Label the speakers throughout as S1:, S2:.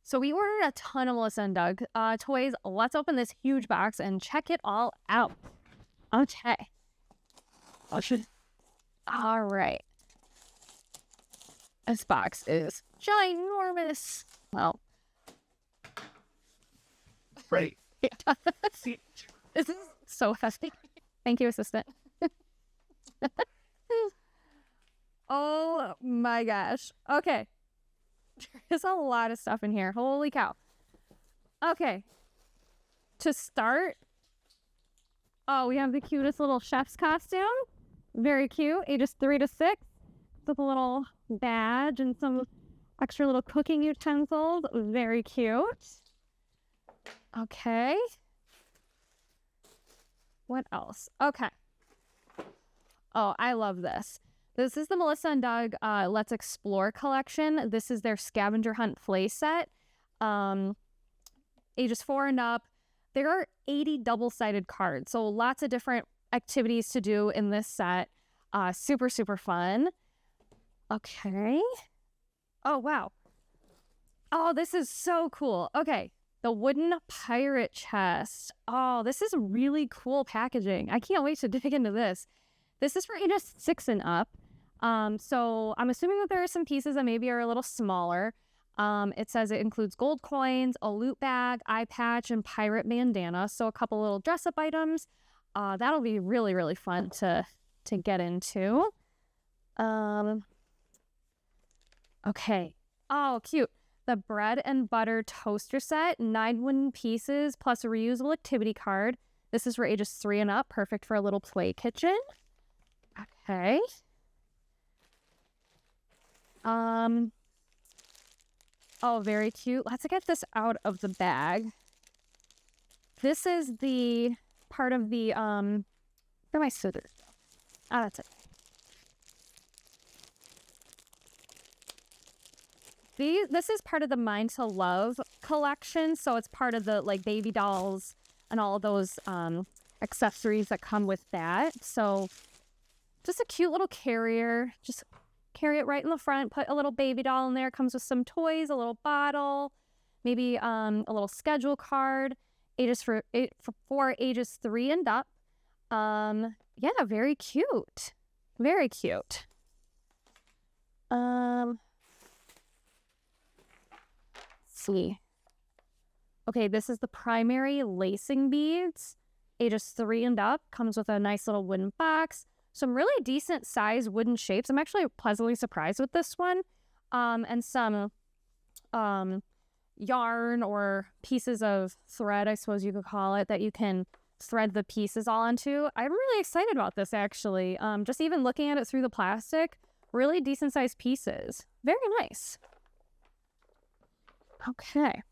S1: So we ordered a ton of Melissa and Doug toys. Let's open this huge box and check it all out. Okay. All right. This box is ginormous. Well,
S2: Right.
S1: this is so hefty. Thank you, assistant. Oh my gosh. Okay. There's a lot of stuff in here. Holy cow. Okay. To start, we have the cutest little chef's costume. Very cute. Ages 3 to 6. With a little badge and some extra little cooking utensils. Very cute. Okay. What else? Okay. Oh, I love this. This is the Melissa and Doug Let's Explore collection. This is their scavenger hunt play set. Ages 4 and up. There are 80 double-sided cards, so lots of different activities to do in this set. Super, super fun. Okay. Oh, wow. Oh, this is so cool. Okay. The wooden pirate chest. Oh, this is really cool packaging. I can't wait to dig into this. This is for ages 6 and up. So I'm assuming that there are some pieces that maybe are a little smaller. It says it includes gold coins, a loot bag, eye patch, and pirate bandana. So a couple little dress-up items. That'll be really, really fun to get into. Okay. Oh, cute. The bread and butter toaster set, 9 wooden pieces plus a reusable activity card. This is for ages 3 and up, perfect for a little play kitchen. Okay. Oh, very cute. Let's get this out of the bag. This is the part of the, where are my scissors? Oh, that's it. This is part of the Mind to Love collection, so it's part of the like baby dolls and all of those accessories that come with that. So just a cute little carrier. Just carry it right in the front, put a little baby doll in there. Comes with some toys, a little bottle, maybe a little schedule card. For ages 3 and up. Yeah, very cute. Very cute. See. Okay, this is the primary lacing beads. Ages 3 and up. Comes with a nice little wooden box. Some really decent sized wooden shapes. I'm actually pleasantly surprised with this one. And some yarn or pieces of thread, I suppose you could call it, that you can thread the pieces all onto. I'm really excited about this, actually. Just even looking at it through the plastic, really decent sized pieces. Very nice. Okay.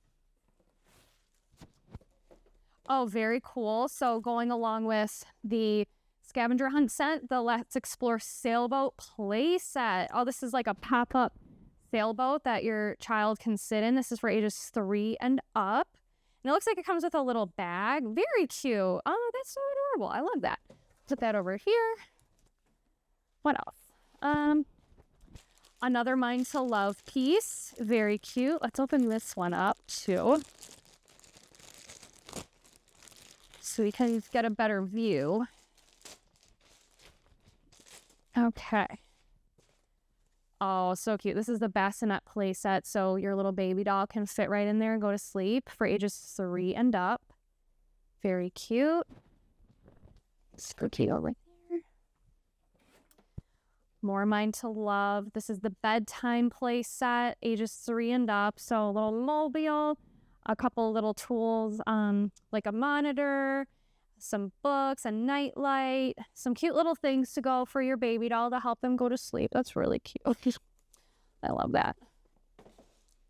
S1: Oh, very cool. So going along with the scavenger hunt set, the Let's Explore Sailboat play set. Oh, this is like a pop-up sailboat that your child can sit in. This is for ages 3 and up. And it looks like it comes with a little bag. Very cute. Oh, that's so adorable. I love that. Put that over here. What else? Another Mind to Love piece. Very cute. Let's open this one up too, so we can get a better view. Okay. Oh, so cute. This is the bassinet play set, so your little baby doll can fit right in there and go to sleep for ages 3 and up. Very cute. Spooky over there. More Mind to Love. This is the bedtime play set, ages 3 and up. So a little mobile, a couple little tools, like a monitor, some books, a nightlight, some cute little things to go for your baby doll to help them go to sleep. That's really cute. I love that.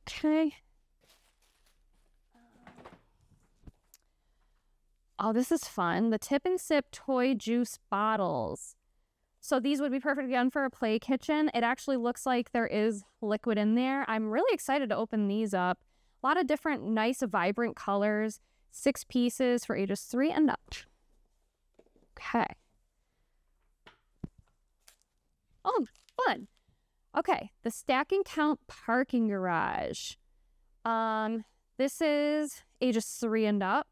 S1: Okay. Oh, this is fun. The Tip and Sip toy juice bottles. So these would be perfect again for a play kitchen. It actually looks like there is liquid in there. I'm really excited to open these up. A lot of different nice, vibrant colors. 6 pieces for ages 3 and up. Okay. Oh, fun. Okay, the Stack and Count parking garage. This is ages 3 and up.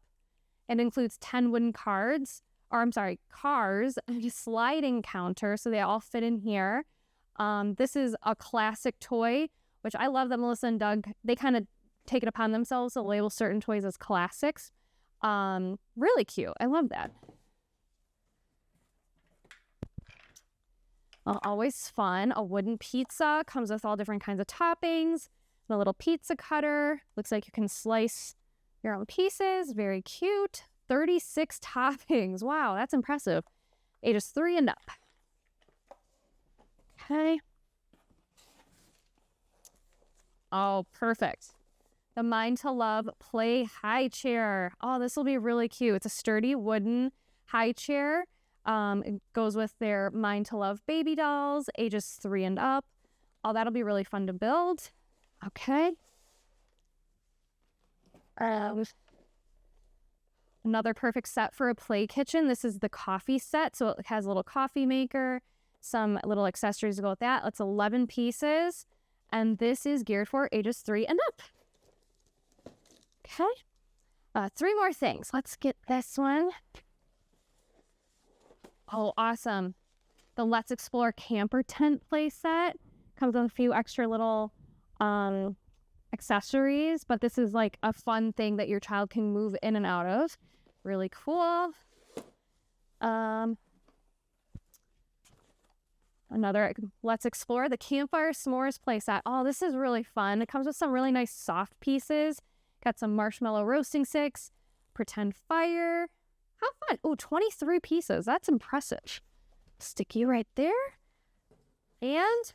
S1: It includes 10 wooden cars, and a sliding counter, so they all fit in here. This is a classic toy, which I love that Melissa and Doug, they kind of take it upon themselves to label certain toys as classics. Really cute. I love that. Always fun. A wooden pizza comes with all different kinds of toppings. A little pizza cutter. Looks like you can slice your own pieces. Very cute. 36 toppings. Wow, that's impressive. Ages 3 and up. Okay. Oh, perfect. The Mind to Love Play High Chair. Oh, this will be really cute. It's a sturdy wooden high chair. It goes with their Mind to Love baby dolls, ages 3 and up. Oh, that'll be really fun to build. Okay. Another perfect set for a play kitchen. This is the coffee set. So it has a little coffee maker, some little accessories to go with that. It's 11 pieces. And this is geared for ages 3 and up. Okay. 3 more things. Let's get this one. Oh, awesome. The Let's Explore camper tent play set. Comes with a few extra little accessories, but this is like a fun thing that your child can move in and out of. Really cool. Another Let's Explore the Campfire S'mores playset. Oh, this is really fun. It comes with some really nice soft pieces. Got some marshmallow roasting sticks, pretend fire. How fun. Oh, 23 pieces. That's impressive. Sticky right there. And,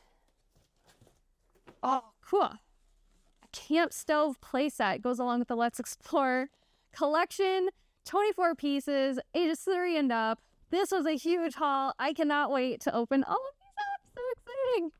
S1: oh, cool. A camp stove playset. It goes along with the Let's Explore collection. 24 pieces, ages 3 and up. This was a huge haul. I cannot wait to open all of these up. So exciting.